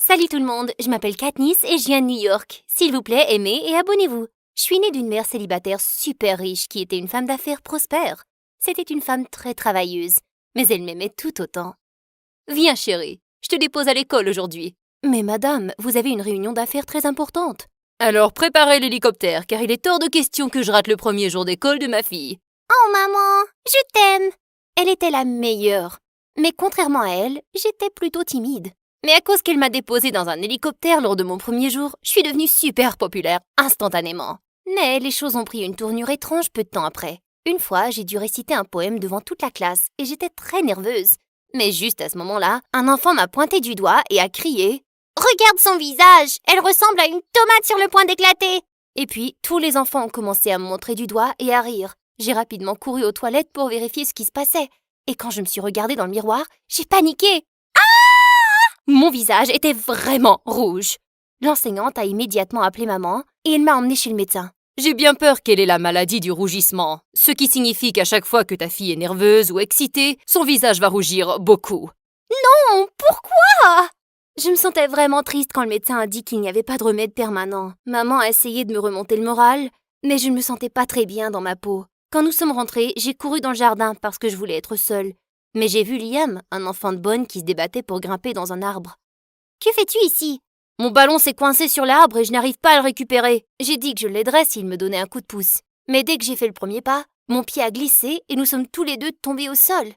Salut tout le monde, je m'appelle Katniss et je viens de New York. S'il vous plaît, aimez et abonnez-vous. Je suis née d'une mère célibataire super riche qui était une femme d'affaires prospère. C'était une femme très travailleuse, mais elle m'aimait tout autant. Viens chérie, je te dépose à l'école aujourd'hui. Mais madame, vous avez une réunion d'affaires très importante. Alors préparez l'hélicoptère car il est hors de question que je rate le premier jour d'école de ma fille. Oh maman, je t'aime. Elle était la meilleure. Mais contrairement à elle, j'étais plutôt timide. Mais à cause qu'elle m'a déposée dans un hélicoptère lors de mon premier jour, je suis devenue super populaire instantanément. Mais les choses ont pris une tournure étrange peu de temps après. Une fois, j'ai dû réciter un poème devant toute la classe et j'étais très nerveuse. Mais juste à ce moment-là, un enfant m'a pointé du doigt et a crié « Regarde son visage, elle ressemble à une tomate sur le point d'éclater !» Et puis, tous les enfants ont commencé à me montrer du doigt et à rire. J'ai rapidement couru aux toilettes pour vérifier ce qui se passait. Et quand je me suis regardée dans le miroir, j'ai paniqué. Mon visage était vraiment rouge. L'enseignante a immédiatement appelé maman et elle m'a emmenée chez le médecin. J'ai bien peur qu'elle ait la maladie du rougissement, ce qui signifie qu'à chaque fois que ta fille est nerveuse ou excitée, son visage va rougir beaucoup. Non, pourquoi? Je me sentais vraiment triste quand le médecin a dit qu'il n'y avait pas de remède permanent. Maman a essayé de me remonter le moral, mais je ne me sentais pas très bien dans ma peau. Quand nous sommes rentrés, j'ai couru dans le jardin parce que je voulais être seule. Mais j'ai vu Liam, un enfant de bonne qui se débattait pour grimper dans un arbre. « Que fais-tu ici ?» Mon ballon s'est coincé sur l'arbre et je n'arrive pas à le récupérer. J'ai dit que je l'aiderais s'il me donnait un coup de pouce. Mais dès que j'ai fait le premier pas, mon pied a glissé et nous sommes tous les deux tombés au sol.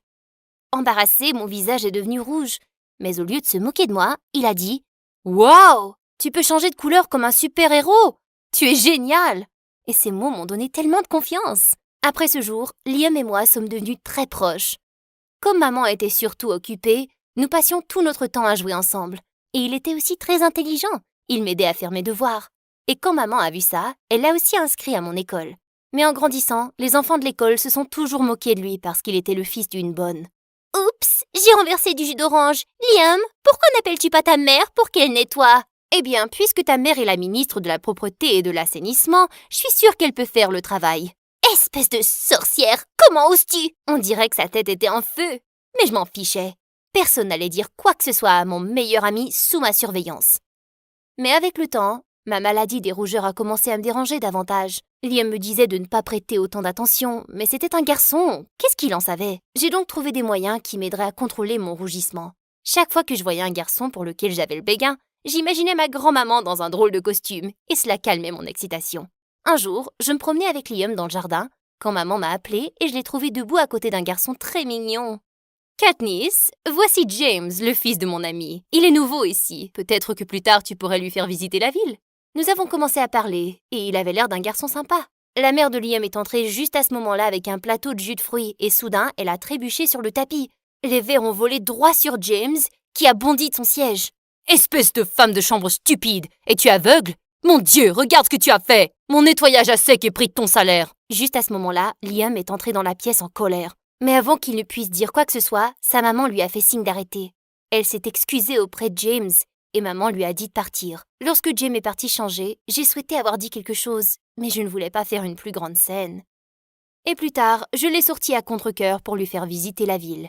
Embarrassé, mon visage est devenu rouge. Mais au lieu de se moquer de moi, il a dit « Waouh, tu peux changer de couleur comme un super-héros! Tu es génial !» Et ces mots m'ont donné tellement de confiance. Après ce jour, Liam et moi sommes devenus très proches. Comme maman était surtout occupée, nous passions tout notre temps à jouer ensemble. Et il était aussi très intelligent. Il m'aidait à faire mes devoirs. Et quand maman a vu ça, elle l'a aussi inscrit à mon école. Mais en grandissant, les enfants de l'école se sont toujours moqués de lui parce qu'il était le fils d'une bonne. Oups, j'ai renversé du jus d'orange. Liam, pourquoi n'appelles-tu pas ta mère pour qu'elle nettoie? Eh bien, puisque ta mère est la ministre de la propreté et de l'assainissement, je suis sûre qu'elle peut faire le travail. Espèce de sorcière, comment oses-tu? On dirait que sa tête était en feu. Mais je m'en fichais. Personne n'allait dire quoi que ce soit à mon meilleur ami sous ma surveillance. Mais avec le temps, ma maladie des rougeurs a commencé à me déranger davantage. Liam me disait de ne pas prêter autant d'attention, mais c'était un garçon. Qu'est-ce qu'il en savait? J'ai donc trouvé des moyens qui m'aideraient à contrôler mon rougissement. Chaque fois que je voyais un garçon pour lequel j'avais le béguin, j'imaginais ma grand-maman dans un drôle de costume, et cela calmait mon excitation. Un jour, je me promenais avec Liam dans le jardin, quand maman m'a appelée et je l'ai trouvé debout à côté d'un garçon très mignon. Katniss, voici James, le fils de mon ami. Il est nouveau ici. Peut-être que plus tard tu pourrais lui faire visiter la ville. Nous avons commencé à parler, et il avait l'air d'un garçon sympa. La mère de Liam est entrée juste à ce moment-là avec un plateau de jus de fruits, et soudain, elle a trébuché sur le tapis. Les verres ont volé droit sur James, qui a bondi de son siège. « Espèce de femme de chambre stupide! Es-tu aveugle? Mon Dieu, regarde ce que tu as fait! Mon nettoyage à sec est pris de ton salaire! » Juste à ce moment-là, Liam est entré dans la pièce en colère. Mais avant qu'il ne puisse dire quoi que ce soit, sa maman lui a fait signe d'arrêter. Elle s'est excusée auprès de James, et maman lui a dit de partir. Lorsque James est parti changer, j'ai souhaité avoir dit quelque chose, mais je ne voulais pas faire une plus grande scène. Et plus tard, je l'ai sorti à contre-cœur pour lui faire visiter la ville.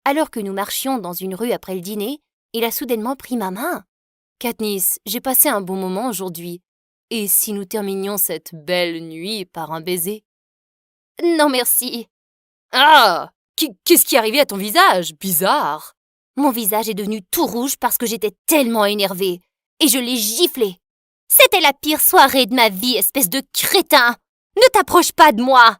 Alors que nous marchions dans une rue après le dîner, il a soudainement pris ma main. « Katniss, j'ai passé un bon moment aujourd'hui. Et si nous terminions cette belle nuit par un baiser ?»« Non merci. » « Ah! Qu'est-ce qui est arrivé à ton visage? Bizarre! » Mon visage est devenu tout rouge parce que j'étais tellement énervée. Et je l'ai giflé. « C'était la pire soirée de ma vie, espèce de crétin! Ne t'approche pas de moi !»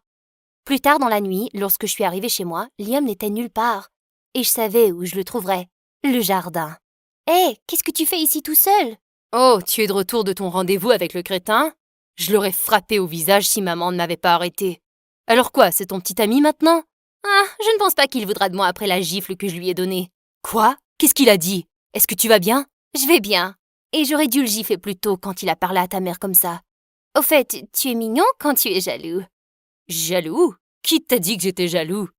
Plus tard dans la nuit, lorsque je suis arrivée chez moi, Liam n'était nulle part. Et je savais où je le trouverais. Le jardin. « Hé, qu'est-ce que tu fais ici tout seul? »« Oh, tu es de retour de ton rendez-vous avec le crétin? Je l'aurais frappé au visage si maman ne m'avait pas arrêté. Alors quoi, c'est ton petit ami maintenant? Ah, je ne pense pas qu'il voudra de moi après la gifle que je lui ai donnée. Quoi? Qu'est-ce qu'il a dit? Est-ce que tu vas bien? Je vais bien. Et j'aurais dû le gifler plus tôt quand il a parlé à ta mère comme ça. Au fait, tu es mignon quand tu es jaloux. Jaloux? Qui t'a dit que j'étais jaloux?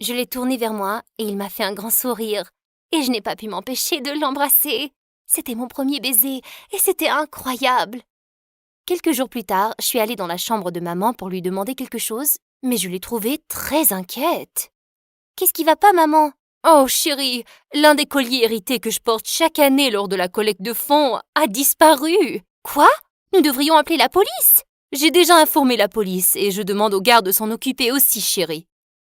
Je l'ai tourné vers moi et il m'a fait un grand sourire. Et je n'ai pas pu m'empêcher de l'embrasser. C'était mon premier baiser et c'était incroyable. Quelques jours plus tard, je suis allée dans la chambre de maman pour lui demander quelque chose, mais je l'ai trouvée très inquiète. « Qu'est-ce qui va pas, maman? Oh chérie, l'un des colliers hérités que je porte chaque année lors de la collecte de fonds a disparu. Quoi? Nous devrions appeler la police? J'ai déjà informé la police et je demande aux gardes de s'en occuper aussi, chérie.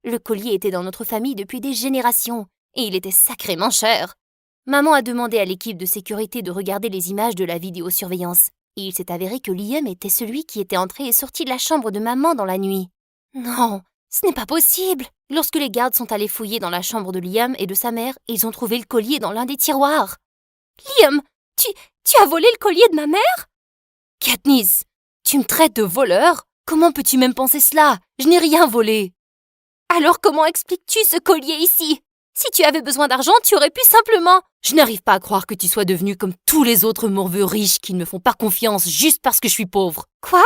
Le collier était dans notre famille depuis des générations et il était sacrément cher. Maman a demandé à l'équipe de sécurité de regarder les images de la vidéosurveillance et il s'est avéré que Liam était celui qui était entré et sorti de la chambre de maman dans la nuit. Non, ce n'est pas possible! Lorsque les gardes sont allés fouiller dans la chambre de Liam et de sa mère, ils ont trouvé le collier dans l'un des tiroirs. Liam, tu as volé le collier de ma mère? Katniss, tu me traites de voleur? Comment peux-tu même penser cela? Je n'ai rien volé. Alors comment expliques-tu ce collier ici? Si tu avais besoin d'argent, tu aurais pu simplement... Je n'arrive pas à croire que tu sois devenu comme tous les autres morveux riches qui ne me font pas confiance juste parce que je suis pauvre. Quoi?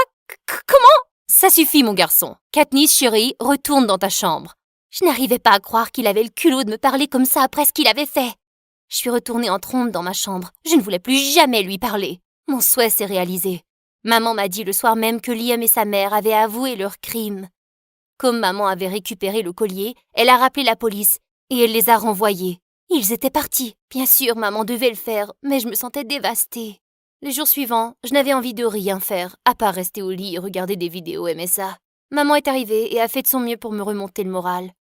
Comment? Ça suffit, mon garçon. Katniss, chérie, retourne dans ta chambre. Je n'arrivais pas à croire qu'il avait le culot de me parler comme ça après ce qu'il avait fait. Je suis retournée en trombe dans ma chambre. Je ne voulais plus jamais lui parler. Mon souhait s'est réalisé. Maman m'a dit le soir même que Liam et sa mère avaient avoué leur crime. Comme maman avait récupéré le collier, elle a rappelé la police et elle les a renvoyés. Ils étaient partis. Bien sûr, maman devait le faire, mais je me sentais dévastée. Les jours suivants, je n'avais envie de rien faire, à part rester au lit et regarder des vidéos MSA. Maman est arrivée et a fait de son mieux pour me remonter le moral.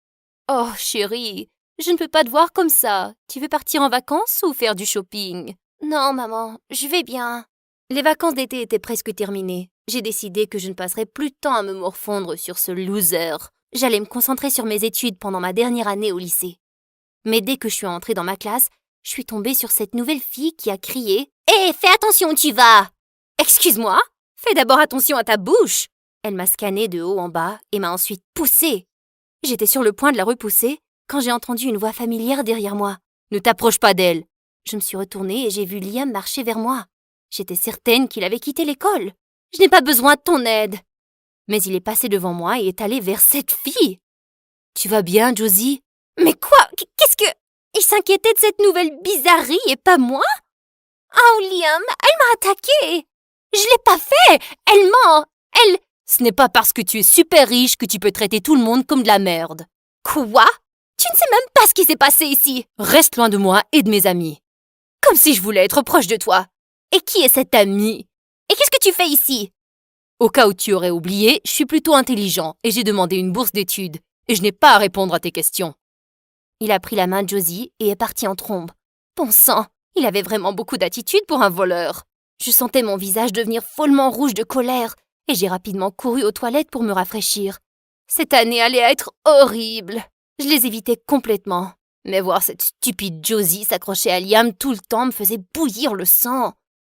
Oh, chérie, je ne peux pas te voir comme ça. Tu veux partir en vacances ou faire du shopping? Non, maman, je vais bien. Les vacances d'été étaient presque terminées. J'ai décidé que je ne passerais plus de temps à me morfondre sur ce loser. J'allais me concentrer sur mes études pendant ma dernière année au lycée. Mais dès que je suis entrée dans ma classe, je suis tombée sur cette nouvelle fille qui a crié « Hé, fais attention où tu vas !»« Excuse-moi, fais d'abord attention à ta bouche !» Elle m'a scannée de haut en bas et m'a ensuite poussée. J'étais sur le point de la repousser quand j'ai entendu une voix familière derrière moi. « Ne t'approche pas d'elle !» Je me suis retournée et j'ai vu Liam marcher vers moi. J'étais certaine qu'il avait quitté l'école. « Je n'ai pas besoin de ton aide !» Mais il est passé devant moi et est allé vers cette fille. « Tu vas bien, Josie ?»« Mais quoi? Qu'est-ce que... » Il s'inquiétait de cette nouvelle bizarrerie et pas moi? Oh, Liam, elle m'a attaqué. Je l'ai pas fait. Elle ment. Elle... Ce n'est pas parce que tu es super riche que tu peux traiter tout le monde comme de la merde. Quoi? Tu ne sais même pas ce qui s'est passé ici. Reste loin de moi et de mes amis. Comme si je voulais être proche de toi. Et qui est cet ami? Et qu'est-ce que tu fais ici? Au cas où tu aurais oublié, je suis plutôt intelligent et j'ai demandé une bourse d'études. Et je n'ai pas à répondre à tes questions. Il a pris la main de Josie et est parti en trombe. Bon sang, il avait vraiment beaucoup d'attitude pour un voleur. Je sentais mon visage devenir follement rouge de colère et j'ai rapidement couru aux toilettes pour me rafraîchir. Cette année allait être horrible. Je les évitais complètement. Mais voir cette stupide Josie s'accrocher à Liam tout le temps me faisait bouillir le sang.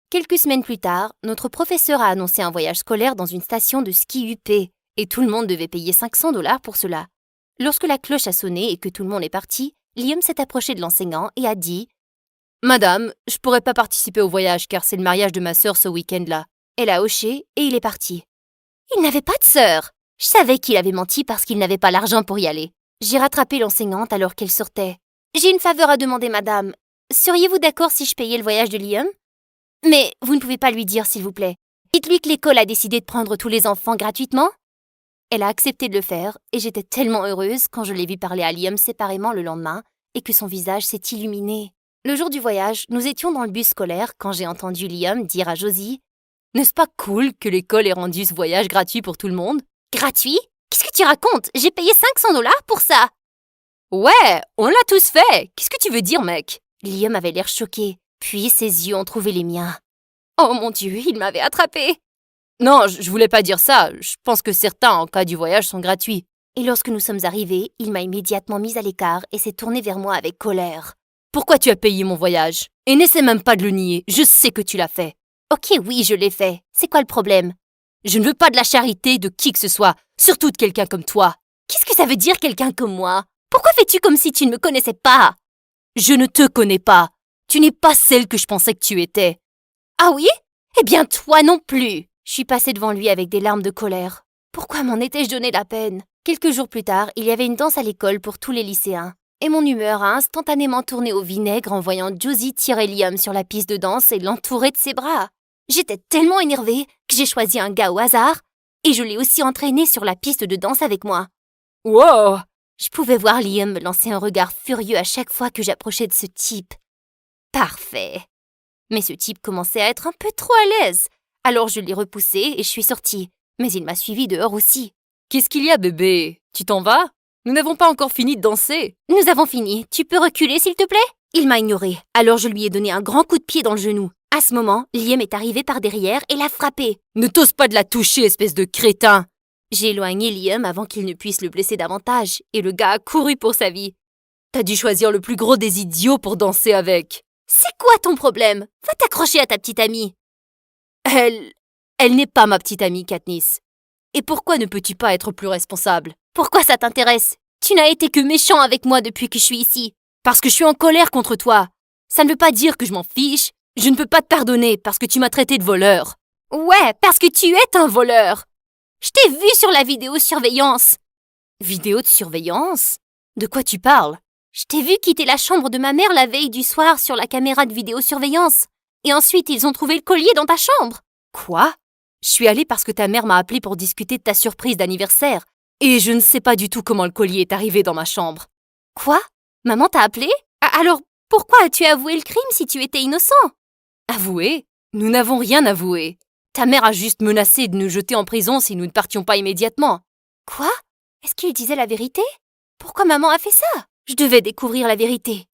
Quelques semaines plus tard, notre professeur a annoncé un voyage scolaire dans une station de ski UP et tout le monde devait payer 500 $ pour cela. Lorsque la cloche a sonné et que tout le monde est parti, Liam s'est approché de l'enseignant et a dit « Madame, je pourrais pas participer au voyage car c'est le mariage de ma sœur ce week-end-là. » Elle a hoché et il est parti. Il n'avait pas de sœur. Je savais qu'il avait menti parce qu'il n'avait pas l'argent pour y aller. J'ai rattrapé l'enseignante alors qu'elle sortait. « J'ai une faveur à demander, madame. Seriez-vous d'accord si je payais le voyage de Liam? » « Mais vous ne pouvez pas lui dire, s'il vous plaît. Dites-lui que l'école a décidé de prendre tous les enfants gratuitement. » Elle a accepté de le faire et j'étais tellement heureuse quand je l'ai vu parler à Liam séparément le lendemain et que son visage s'est illuminé. Le jour du voyage, nous étions dans le bus scolaire quand j'ai entendu Liam dire à Josie « N'est-ce pas cool que l'école ait rendu ce voyage gratuit pour tout le monde? » Gratuit? Qu'est-ce que tu racontes? J'ai payé 500 $ pour ça! Ouais, on l'a tous fait! Qu'est-ce que tu veux dire, mec? Liam avait l'air choqué, puis ses yeux ont trouvé les miens. Oh mon Dieu, il m'avait attrapé! Non, je voulais pas dire ça. Je pense que certains, en cas du voyage, sont gratuits. Et lorsque nous sommes arrivés, il m'a immédiatement mise à l'écart et s'est tourné vers moi avec colère. Pourquoi tu as payé mon voyage? Et n'essaie même pas de le nier. Je sais que tu l'as fait. Ok, oui, je l'ai fait. C'est quoi le problème? Je ne veux pas de la charité de qui que ce soit, surtout de quelqu'un comme toi. Qu'est-ce que ça veut dire quelqu'un comme moi? Pourquoi fais-tu comme si tu ne me connaissais pas? Je ne te connais pas. Tu n'es pas celle que je pensais que tu étais. Ah oui? Eh bien toi non plus. Je suis passée devant lui avec des larmes de colère. Pourquoi m'en étais-je donné la peine? Quelques jours plus tard, il y avait une danse à l'école pour tous les lycéens. Et mon humeur a instantanément tourné au vinaigre en voyant Josie tirer Liam sur la piste de danse et l'entourer de ses bras. J'étais tellement énervée que j'ai choisi un gars au hasard et je l'ai aussi entraîné sur la piste de danse avec moi. Wow! Je pouvais voir Liam me lancer un regard furieux à chaque fois que j'approchais de ce type. Parfait. Mais ce type commençait à être un peu trop à l'aise. Alors je l'ai repoussé et je suis sortie. Mais il m'a suivi dehors aussi. Qu'est-ce qu'il y a, bébé? Tu t'en vas? Nous n'avons pas encore fini de danser. Nous avons fini. Tu peux reculer, s'il te plaît? Il m'a ignoré. Alors je lui ai donné un grand coup de pied dans le genou. À ce moment, Liam est arrivé par derrière et l'a frappé. Ne t'ose pas de la toucher, espèce de crétin! J'ai éloigné Liam avant qu'il ne puisse le blesser davantage, et le gars a couru pour sa vie. T'as dû choisir le plus gros des idiots pour danser avec. C'est quoi ton problème? Va t'accrocher à ta petite amie. Elle n'est pas ma petite amie, Katniss. Et pourquoi ne peux-tu pas être plus responsable? Pourquoi ça t'intéresse? Tu n'as été que méchant avec moi depuis que je suis ici. Parce que je suis en colère contre toi. Ça ne veut pas dire que je m'en fiche. Je ne peux pas te pardonner parce que tu m'as traité de voleur. Ouais, parce que tu es un voleur. Je t'ai vu sur la vidéosurveillance. Vidéo de surveillance? De quoi tu parles? Je t'ai vu quitter la chambre de ma mère la veille du soir sur la caméra de vidéosurveillance. Et ensuite, ils ont trouvé le collier dans ta chambre. Quoi? Je suis allée parce que ta mère m'a appelé pour discuter de ta surprise d'anniversaire. Et je ne sais pas du tout comment le collier est arrivé dans ma chambre. Quoi? Maman t'a appelé? Alors, pourquoi as-tu avoué le crime si tu étais innocent? Avoué? Nous n'avons rien avoué. Ta mère a juste menacé de nous jeter en prison si nous ne partions pas immédiatement. Quoi? Est-ce qu'il disait la vérité? Pourquoi maman a fait ça? Je devais découvrir la vérité.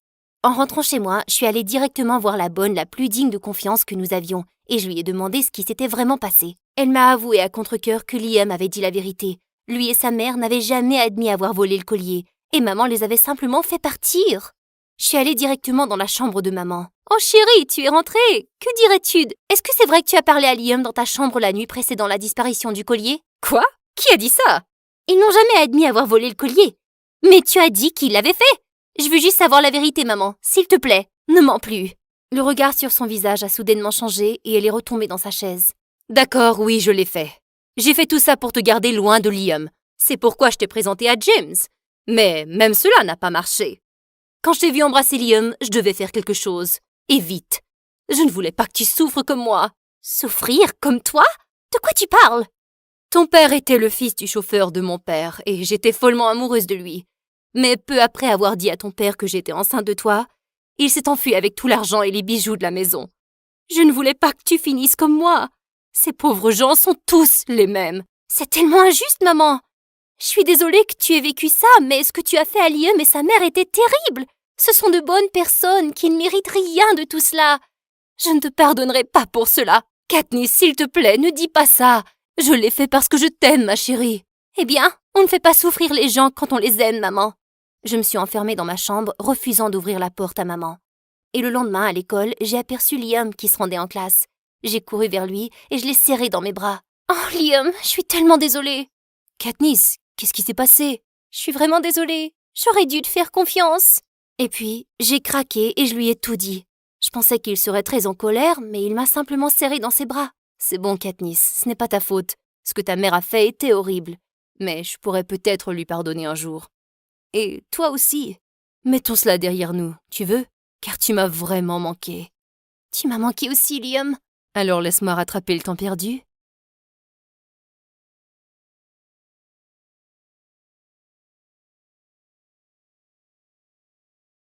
En rentrant chez moi, je suis allée directement voir la bonne la plus digne de confiance que nous avions, et je lui ai demandé ce qui s'était vraiment passé. Elle m'a avoué à contre-cœur que Liam avait dit la vérité. Lui et sa mère n'avaient jamais admis avoir volé le collier, et maman les avait simplement fait partir. Je suis allée directement dans la chambre de maman. Oh chérie, tu es rentrée! Que dirais-tu? Est-ce que c'est vrai que tu as parlé à Liam dans ta chambre la nuit précédant la disparition du collier? Quoi? Qui a dit ça? Ils n'ont jamais admis avoir volé le collier. Mais tu as dit qu'il l'avait fait. Je veux juste savoir la vérité, maman. S'il te plaît, ne mens plus. Le regard sur son visage a soudainement changé et elle est retombée dans sa chaise. D'accord, oui, je l'ai fait. J'ai fait tout ça pour te garder loin de Liam. C'est pourquoi je t'ai présenté à James. Mais même cela n'a pas marché. Quand je t'ai vu embrasser Liam, je devais faire quelque chose. Et vite. Je ne voulais pas que tu souffres comme moi. Souffrir comme toi? De quoi tu parles? Ton père était le fils du chauffeur de mon père, et j'étais follement amoureuse de lui. Mais peu après avoir dit à ton père que j'étais enceinte de toi, il s'est enfui avec tout l'argent et les bijoux de la maison. Je ne voulais pas que tu finisses comme moi. Ces pauvres gens sont tous les mêmes. C'est tellement injuste, maman. Je suis désolée que tu aies vécu ça, mais ce que tu as fait à Liam et sa mère était terrible. Ce sont de bonnes personnes qui ne méritent rien de tout cela. Je ne te pardonnerai pas pour cela. Katniss, s'il te plaît, ne dis pas ça. Je l'ai fait parce que je t'aime, ma chérie. Eh bien, on ne fait pas souffrir les gens quand on les aime, maman. Je me suis enfermée dans ma chambre, refusant d'ouvrir la porte à maman. Et le lendemain, à l'école, j'ai aperçu Liam qui se rendait en classe. J'ai couru vers lui et je l'ai serré dans mes bras. Oh, Liam, je suis tellement désolée. Katniss, qu'est-ce qui s'est passé? Je suis vraiment désolée. J'aurais dû te faire confiance. Et puis, j'ai craqué et je lui ai tout dit. Je pensais qu'il serait très en colère, mais il m'a simplement serré dans ses bras. C'est bon, Katniss, ce n'est pas ta faute. Ce que ta mère a fait était horrible. Mais je pourrais peut-être lui pardonner un jour. Et toi aussi. Mettons cela derrière nous, tu veux? Car tu m'as vraiment manqué. Tu m'as manqué aussi, Liam. Alors laisse-moi rattraper le temps perdu